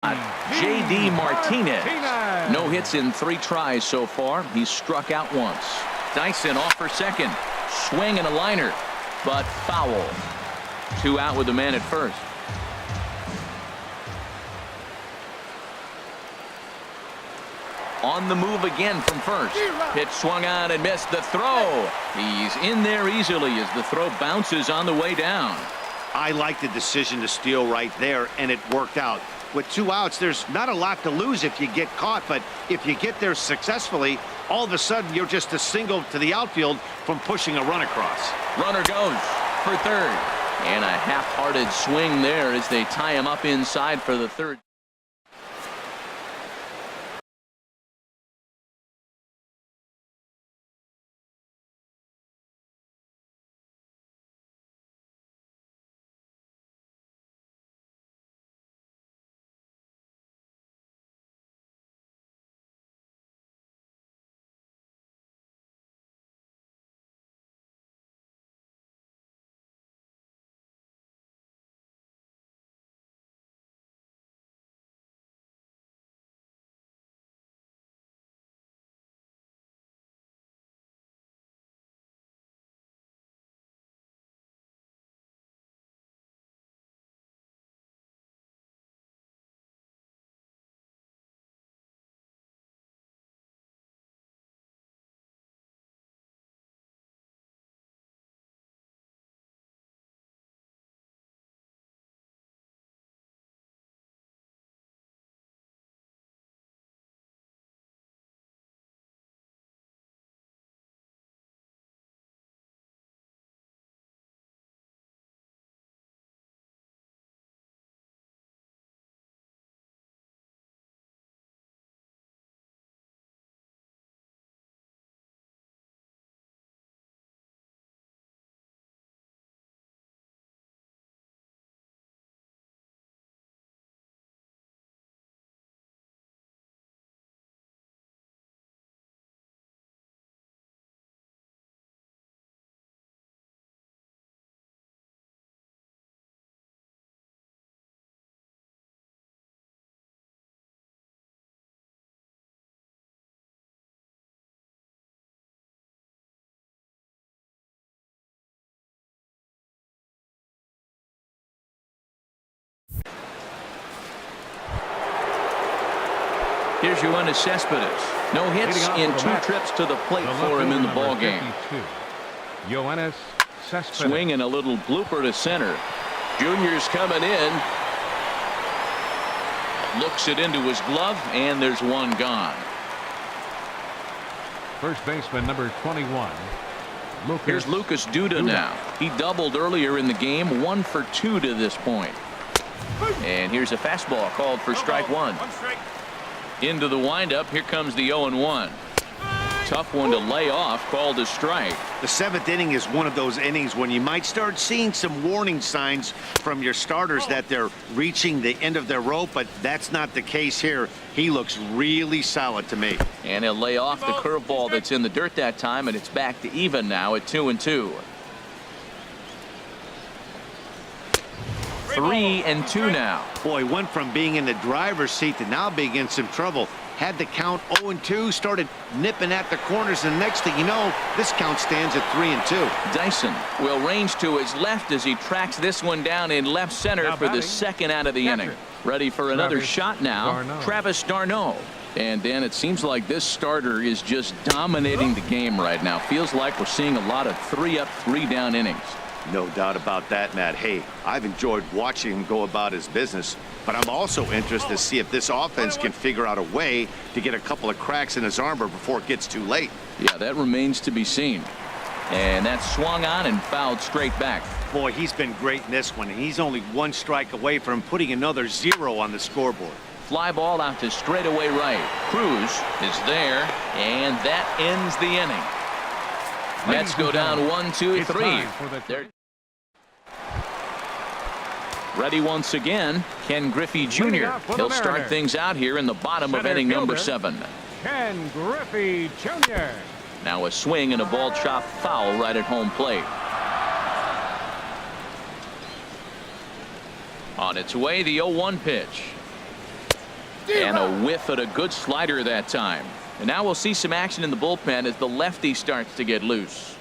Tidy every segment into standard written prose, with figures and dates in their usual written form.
J.D. Martinez. No hits in 3 tries so far. He's struck out once. Dyson off for second. Swing and a liner, but foul. 2 out with the man at first. On the move again from first. Pitch swung on and missed the throw. He's in there easily as the throw bounces on the way down. I like the decision to steal right there, and it worked out. With 2 outs, there's not a lot to lose if you get caught, but if you get there successfully, all of a sudden you're just a single to the outfield from pushing a run across. Runner goes for third. And a half-hearted swing there as they tie him up inside for the third. Here's Yoenis Cespedes. No hits in 2 trips to the plate for him in the ball game. Yoenis Cespedes. Swing and a little blooper to center. Junior's coming in. Looks it into his glove, and there's 1 gone. First baseman number 21. Here's Lucas Duda now. He doubled earlier in the game, 1 for 2 to this point. And here's a fastball called for strike 1. Into the windup. Here comes the 0-1. Tough one to lay off, called a strike. The 7th inning is one of those innings when you might start seeing some warning signs from your starters that they're reaching the end of their rope, but that's not the case here. He looks really solid to me. And he'll lay off the curveball that's in the dirt that time, and it's back to even now at 2-2. 3-2 now. Boy, went from being in the driver's seat to now being in some trouble. Had the count 0-2, started nipping at the corners, and next thing you know, this count stands at 3-2. Dyson will range to his left as he tracks this one down in left center for the 2nd out of the inning. Ready for another shot now. Travis d'Arnaud. And Dan, it seems like this starter is just dominating the game right now. Feels like we're seeing a lot of 3-up, 3-down innings. No doubt about that, Matt. Hey, I've enjoyed watching him go about his business, but I'm also interested to see if this offense can figure out a way to get a couple of cracks in his armor before it gets too late. Yeah, that remains to be seen. And that's swung on and fouled straight back. Boy, he's been great in this one. He's only 1 strike away from putting another 0 on the scoreboard. Fly ball out to straightaway right. Cruz is there, and that ends the inning. Mets go down 1-2-3. They're ready once again. Ken Griffey Jr. He'll start things out here in the bottom of inning number 7. Ken Griffey Jr. Now a swing and a ball chopped foul right at home plate. On its way, the 0-1 pitch. And a whiff at a good slider that time. And now we'll see some action in the bullpen as the lefty starts to get loose.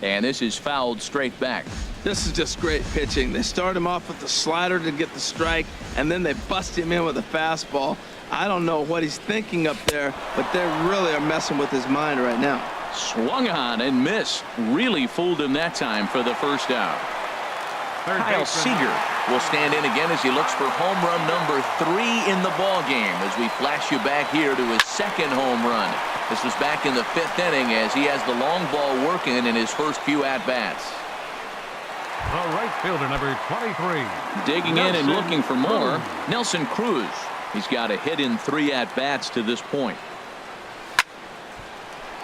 And this is fouled straight back. This is just great pitching. They start him off with the slider to get the strike, and then they bust him in with a fastball. I don't know what he's thinking up there, but they really are messing with his mind right now. Swung on and missed. Really fooled him that time for the first out. Kyle Seager will stand in again as he looks for home run number 3 in the ball game as we flash you back here to his second home run. This was back in the 5th inning as he has the long ball working in his first few at-bats. The right fielder, number 23. Digging in and looking for more, Nelson Cruz. He's got a hit in 3 at-bats to this point.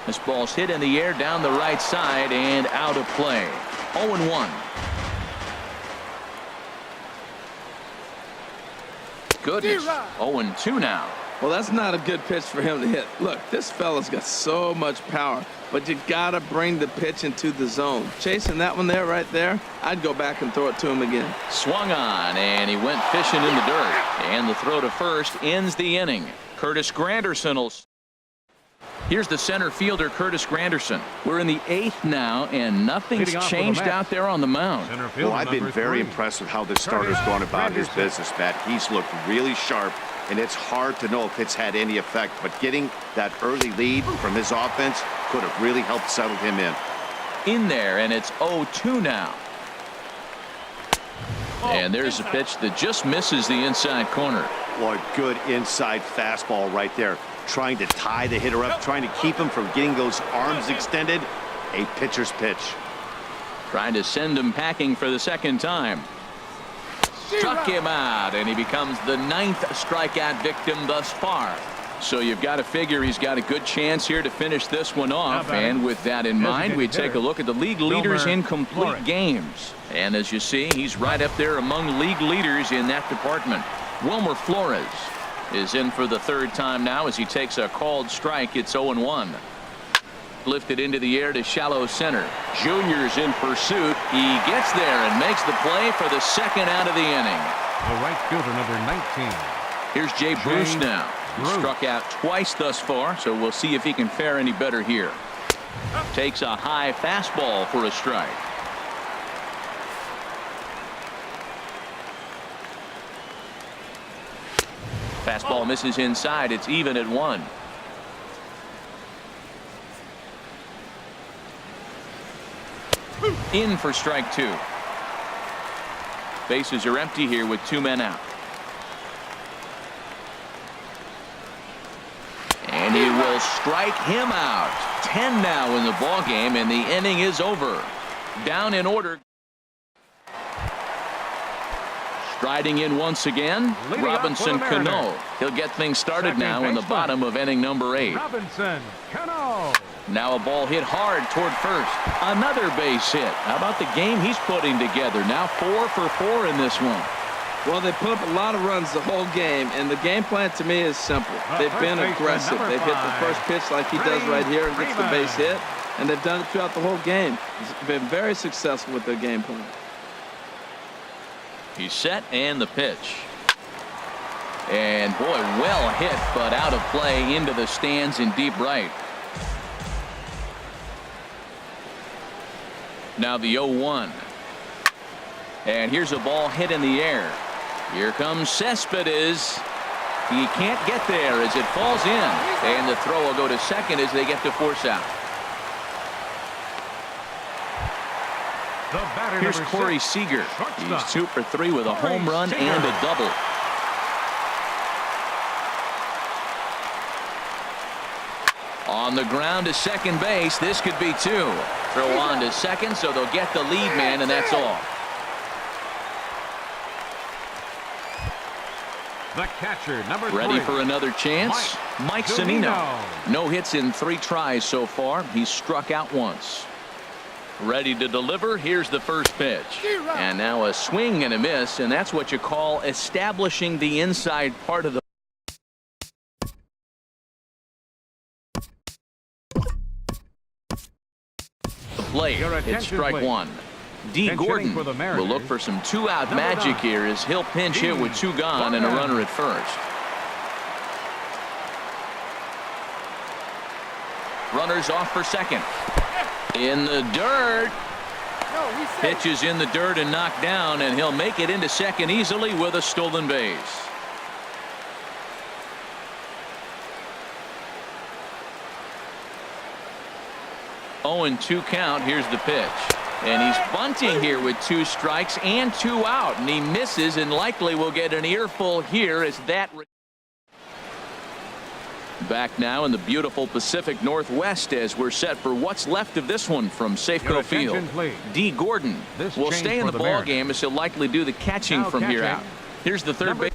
This ball's hit in the air down the right side and out of play. 0-1. Goodness. 0-2 now. Well, that's not a good pitch for him to hit. Look, this fella's got so much power, but you gotta bring the pitch into the zone. Chasing that one there, right there, I'd go back and throw it to him again. Swung on, and he went fishing in the dirt. And the throw to first ends the inning. Curtis Granderson will. Here's the center fielder, Curtis Granderson. We're in the 8th now, and nothing's changed out there on the mound. Well, I've been very impressed with how this starter's gone about his business, Matt. He's looked really sharp, and it's hard to know if it's had any effect. But getting that early lead from his offense could have really helped settle him in. There, and it's 0-2 now. And there's a pitch that just misses the inside corner. Well, a good inside fastball right there. Trying to tie the hitter up, trying to keep him from getting those arms extended. A pitcher's pitch. Trying to send him packing for the second time. Struck him out, and he becomes the 9th strikeout victim thus far. So you've got to figure he's got a good chance here to finish this one off. And with that in mind, we take a look at the league leaders in complete games. And as you see, he's right up there among league leaders in that department. Wilmer Flores is in for the 3rd time now as he takes a called strike. It's 0-1. Lifted into the air to shallow center. Junior's in pursuit. He gets there and makes the play for the 2nd out of the inning. The right fielder, number 19. Here's Jay Bruce now. He struck out twice thus far, so we'll see if he can fare any better here. Takes a high fastball for a strike. Fastball misses inside. It's even at 1. In for strike 2. Bases are empty here with 2 men out. And he will strike him out. 10 now in the ball game, and the inning is over. Down in order. Striding in once again, Robinson Cano. He'll get things started now in the bottom of inning number 8. Robinson Cano. Now a ball hit hard toward first. Another base hit. How about the game he's putting together? Now 4 for 4 in this one. Well, they put up a lot of runs the whole game, and the game plan to me is simple. They've been aggressive. They've hit the first pitch like he does right here and gets the base hit, and they've done it throughout the whole game. It's been very successful with their game plan. He's set, and the pitch. And boy, well hit, but out of play into the stands in deep right. Now the 0-1. And here's a ball hit in the air. Here comes Cespedes. He can't get there as it falls in. And the throw will go to second as they get to force out. Here's Corey Seager. He's 2 for 3 with a home run and a double. On the ground to second base. This could be 2. Throw on to second, so they'll get the lead man, and that's all. The catcher, number 3. Ready for another chance? Mike Zunino. No hits in 3 tries so far. He's struck out once. Ready to deliver. Here's the first pitch. And now a swing and a miss, and that's what you call establishing the inside part of the plate. It's strike 1. D. Pinch Gordon hitting for the will look Mariners. for some two-out Number magic 9. here as he'll pinch hit with 2 gone and a runner at first. Runners off for second. In the dirt. Pitch is in the dirt and knocked down, and he'll make it into second easily with a stolen base. Oh, and 2 count. Here's the pitch. And he's bunting here with 2 strikes and 2 out, and he misses and likely will get an earful here as that. Back now in the beautiful Pacific Northwest as we're set for what's left of this one from Safeco Field. D. Gordon will stay in the ball game as he'll likely do the catching Now from here catching. out. Here's the third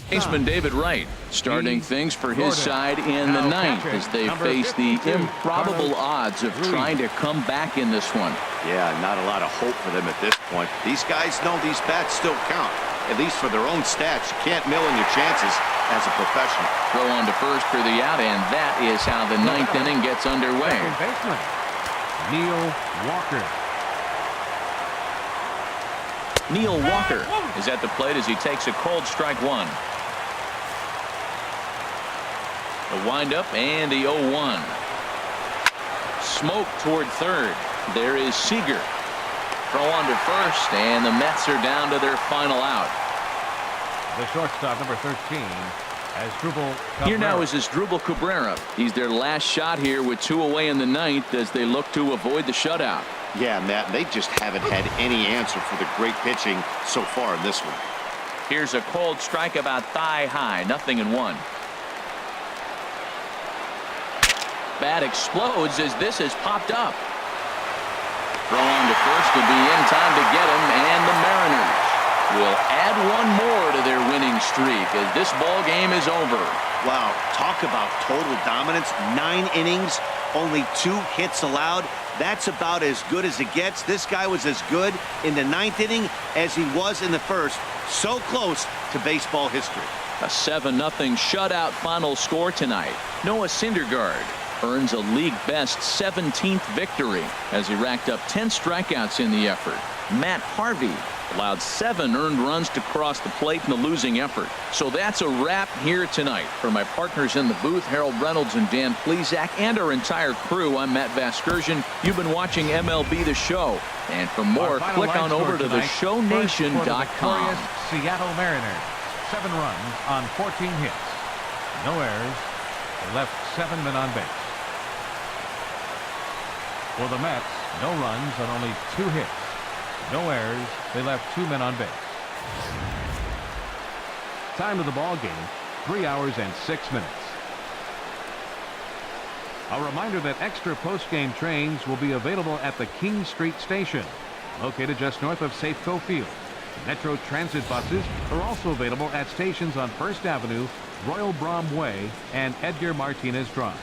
baseman David Wright starting things for his side in the ninth as they face the improbable odds of trying to come back in this one. Yeah, not a lot of hope for them at this point. These guys know these bats still count, at least for their own stats. You can't mill in your chances as a professional. Throw on to first for the out, and that is how the ninth inning gets underway. Second baseman, Neil Walker. Neil Walker is at the plate as he takes a cold strike 1. The windup and the 0-1. Smoke toward third. There is Seager. Throw on to first, and the Mets are down to their final out. The shortstop, number 13, Asdrubal Cabrera. Here now is Asdrubal Cabrera. He's their last shot here with 2 away in the ninth as they look to avoid the shutout. Yeah, Matt, they just haven't had any answer for the great pitching so far in this one. Here's a cold strike about thigh high. 0-1. Bat explodes as this has popped up. Throw on to first will be in time to get him, and the Mariners will add 1 more to their winning streak as this ball game is over. Wow, talk about total dominance. 9 innings, only 2 hits allowed. That's about as good as it gets. This guy was as good in the 9th inning as he was in the first. So close to baseball history. A 7-0 shutout final score tonight. Noah Syndergaard earns a league-best 17th victory as he racked up 10 strikeouts in the effort. Matt Harvey allowed 7 earned runs to cross the plate in the losing effort. So that's a wrap here tonight. For my partners in the booth, Harold Reynolds and Dan Plesac, and our entire crew, I'm Matt Vasgersian. You've been watching MLB The Show. And for more, click on over to theshownation.com. Seattle Mariners, 7 runs on 14 hits. No errors. They left 7 men on base. For the Mets, no runs on only 2 hits. No errors. They left 2 men on base. Time of the ball game, 3 hours and 6 minutes. A reminder that extra post-game trains will be available at the King Street Station, located just north of Safeco Field. Metro Transit buses are also available at stations on First Avenue, Royal Brom Way, and Edgar Martinez Drive.